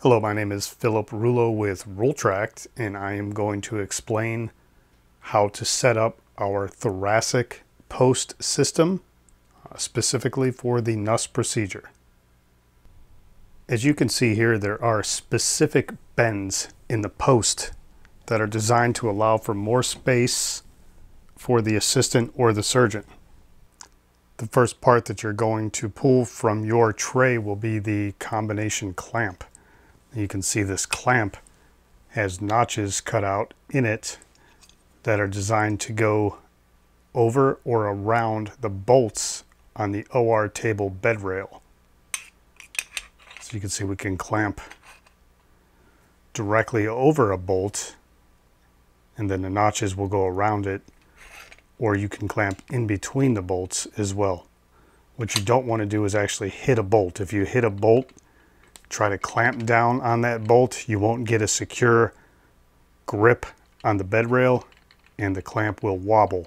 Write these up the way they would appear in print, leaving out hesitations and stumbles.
Hello, my name is Philip Rulo with Rultract, and I am going to explain how to set up our thoracic post system, specifically for the NUSS procedure. As you can see here, there are specific bends in the post that are designed to allow for more space for the assistant or the surgeon. The first part that you're going to pull from your tray will be the combination clamp. You can see this clamp has notches cut out in it that are designed to go over or around the bolts on the OR table bed rail. So you can see we can clamp directly over a bolt, and then the notches will go around it, or you can clamp in between the bolts as well. What you don't want to do is actually hit a bolt. If you hit a bolt, try to clamp down on that bolt, you won't get a secure grip on the bed rail and the clamp will wobble.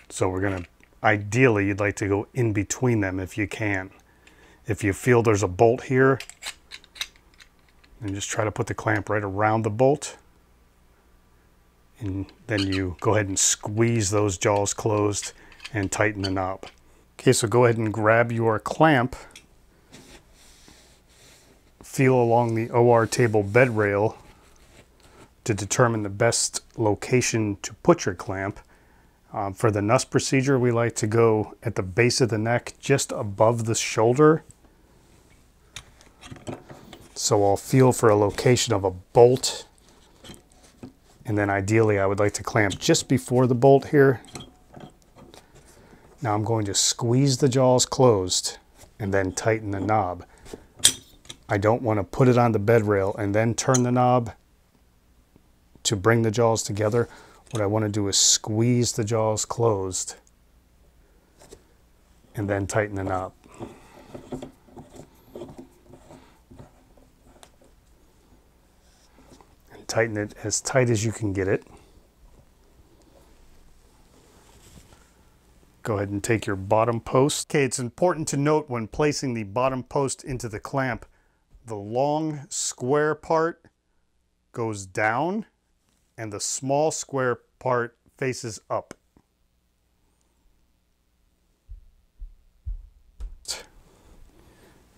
So we're going to, ideally, you'd like to go in between them if you can. If you feel there's a bolt here, then just try to put the clamp right around the bolt. And then you go ahead and squeeze those jaws closed and tighten the knob. Okay, so go ahead and grab your clamp. Feel along the OR table bed rail to determine the best location to put your clamp. For the NUSS procedure, we like to go at the base of the neck, just above the shoulder. So I'll feel for a location of a bolt. And then ideally, I would like to clamp just before the bolt here. Now I'm going to squeeze the jaws closed and then tighten the knob. I don't want to put it on the bed rail and then turn the knob to bring the jaws together. What I want to do is squeeze the jaws closed and then tighten the knob. And tighten it as tight as you can get it. Go ahead and take your bottom post. Okay, it's important to note when placing the bottom post into the clamp, the long square part goes down and the small square part faces up.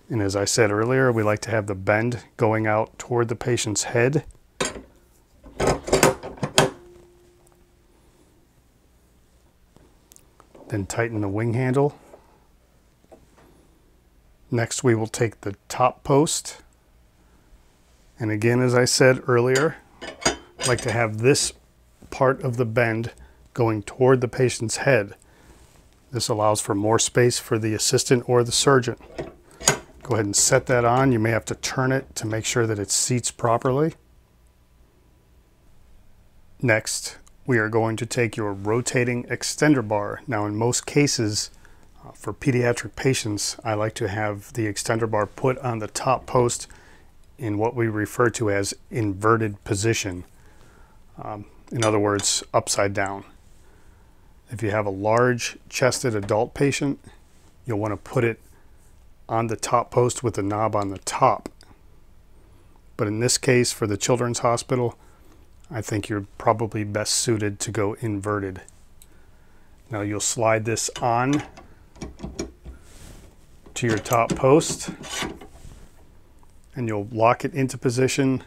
And as I said earlier, we like to have the bend going out toward the patient's head. Then tighten the wing handle. Next, we will take the top post. And again, as I said earlier, I like to have this part of the bend going toward the patient's head. This allows for more space for the assistant or the surgeon. Go ahead and set that on. You may have to turn it to make sure that it seats properly. Next, we are going to take your rotating extender bar. Now, in most cases, for pediatric patients, I like to have the extender bar put on the top post in what we refer to as inverted position. In other words, upside down. If you have a large chested adult patient, you'll want to put it on the top post with the knob on the top. But in this case, for the children's hospital, I think you're probably best suited to go inverted. Now you'll slide this on to your top post and you'll lock it into position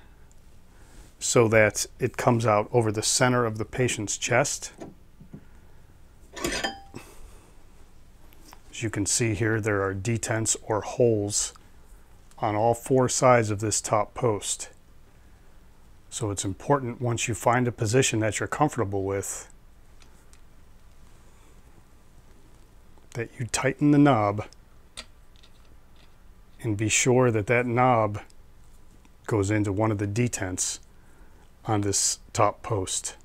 so that it comes out over the center of the patient's chest. As you can see here, there are detents or holes on all four sides of this top post. So it's important, once you find a position that you're comfortable with, that you tighten the knob and be sure that that knob goes into one of the detents on this top post.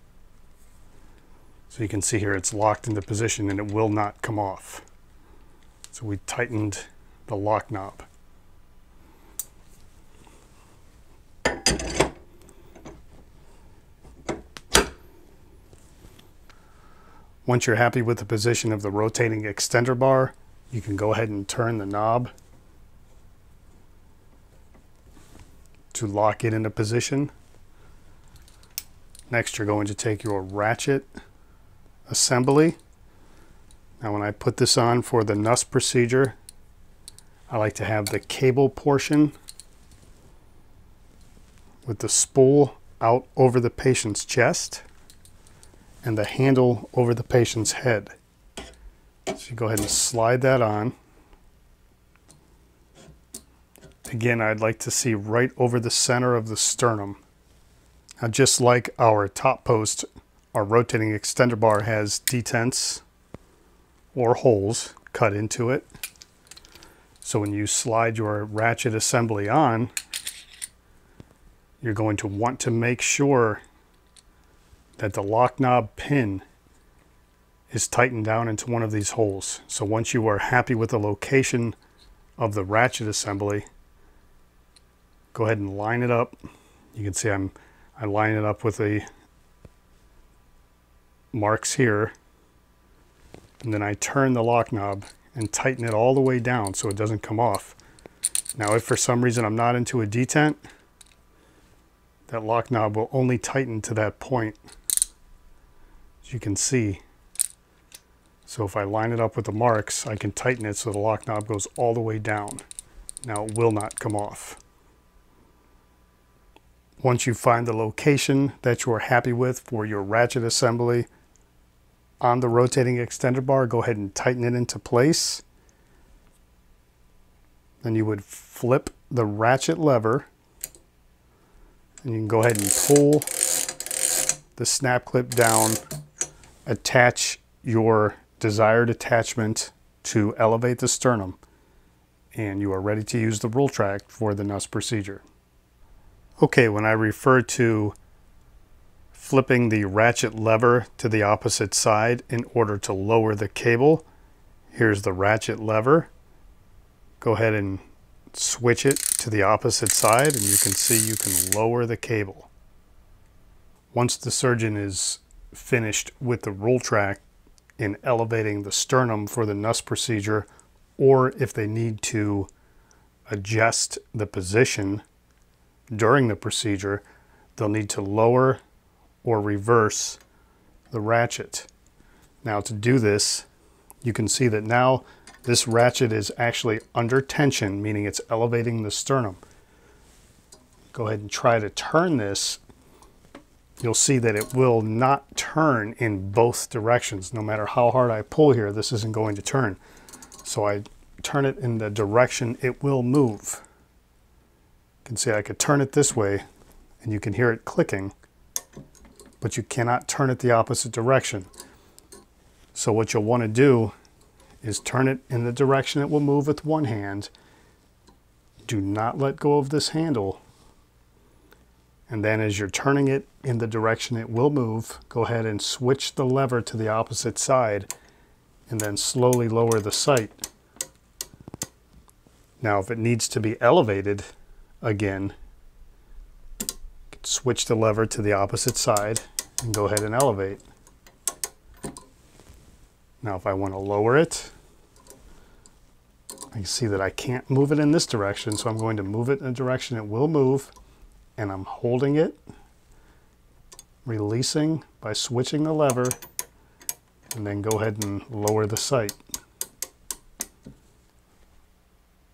So you can see here it's locked into position and it will not come off. So we tightened the lock knob. Once you're happy with the position of the rotating extender bar, you can go ahead and turn the knob. to lock it into position. Next, you're going to take your ratchet assembly. Now, when I put this on for the NUSS procedure, I like to have the cable portion with the spool out over the patient's chest and the handle over the patient's head. So you go ahead and slide that on. Again, I'd like to see right over the center of the sternum. Now, just like our top post, our rotating extender bar has detents or holes cut into it. So when you slide your ratchet assembly on, you're going to want to make sure that the lock knob pin is tightened down into one of these holes. So once you are happy with the location of the ratchet assembly, go ahead and line it up. You can see I line it up with the marks here, and then I turn the lock knob and tighten it all the way down so it doesn't come off. Now, if for some reason I'm not into a detent, that lock knob will only tighten to that point, as you can see. So if I line it up with the marks, I can tighten it so the lock knob goes all the way down. Now it will not come off. Once you find the location that you are happy with for your ratchet assembly on the rotating extender bar, go ahead and tighten it into place. Then you would flip the ratchet lever, and you can go ahead and pull the snap clip down, attach your desired attachment to elevate the sternum, and you are ready to use the Rultract for the NUSS procedure. Okay, when I refer to flipping the ratchet lever to the opposite side in order to lower the cable, here's the ratchet lever. Go ahead and switch it to the opposite side, and you can see you can lower the cable. Once the surgeon is finished with the Rultract in elevating the sternum for the NUSS procedure, or if they need to adjust the position during the procedure, they'll need to lower or reverse the ratchet. Now, to do this, you can see that now this ratchet is actually under tension, meaning it's elevating the sternum. Go ahead and try to turn this. You'll see that it will not turn in both directions. No matter how hard I pull here, this isn't going to turn. So I turn it in the direction it will move. You can see I could turn it this way, and you can hear it clicking, but you cannot turn it the opposite direction. So what you'll want to do is turn it in the direction it will move with one hand. Do not let go of this handle. And then as you're turning it in the direction it will move, go ahead and switch the lever to the opposite side and then slowly lower the sight. Now, if it needs to be elevated again, switch the lever to the opposite side and go ahead and elevate. Now, if I want to lower it, I can see that I can't move it in this direction, so I'm going to move it in the direction it will move, and I'm holding it, releasing by switching the lever, and then go ahead and lower the sight.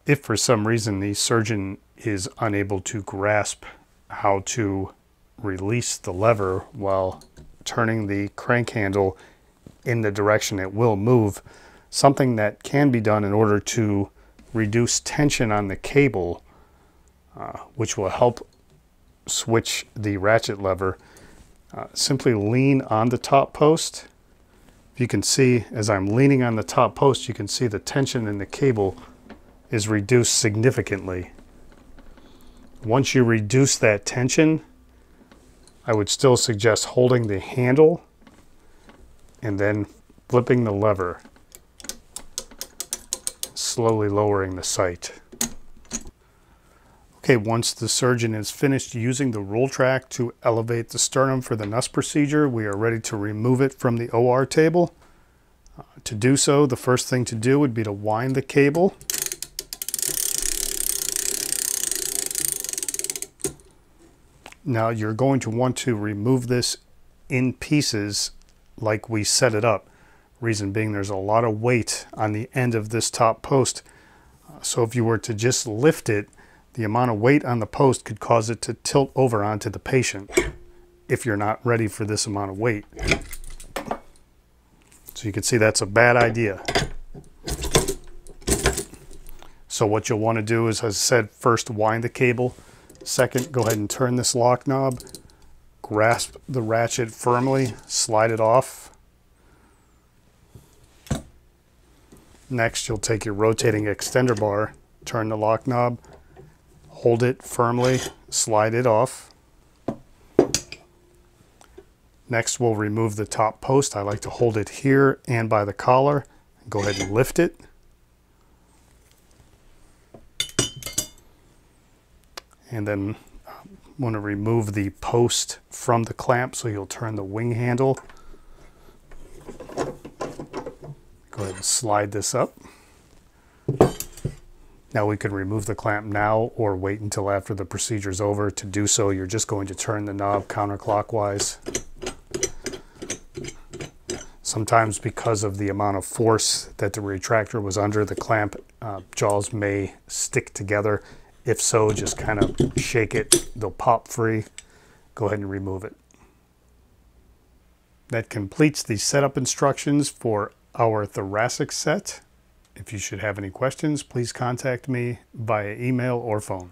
If for some reason the surgeon is unable to grasp how to release the lever while turning the crank handle in the direction it will move, something that can be done in order to reduce tension on the cable, which will help switch the ratchet lever, simply lean on the top post. You can see as I'm leaning on the top post, you can see the tension in the cable is reduced significantly. Once you reduce that tension, I would still suggest holding the handle and then flipping the lever, slowly lowering the sight. Okay, once the surgeon is finished using the Rultract to elevate the sternum for the NUSS procedure, we are ready to remove it from the OR table. To do so, the first thing to do would be to wind the cable. Now you're going to want to remove this in pieces like we set it up. Reason being, there's a lot of weight on the end of this top post. So if you were to just lift it, the amount of weight on the post could cause it to tilt over onto the patient if you're not ready for this amount of weight. So you can see that's a bad idea. So what you'll want to do is, as I said, first wind the cable. Second, go ahead and turn this lock knob. Grasp the ratchet firmly, slide it off. Next, you'll take your rotating extender bar, turn the lock knob, hold it firmly, slide it off. Next, we'll remove the top post. I like to hold it here and by the collar. Go ahead and lift it. And then want to remove the post from the clamp, so you'll turn the wing handle. Go ahead and slide this up. Now we can remove the clamp now or wait until after the procedure is over. To do so, you're just going to turn the knob counterclockwise. Sometimes because of the amount of force that the retractor was under, the clamp jaws may stick together. If so, just kind of shake it. They'll pop free. Go ahead and remove it. That completes the setup instructions for our thoracic set. If you should have any questions, please contact me via email or phone.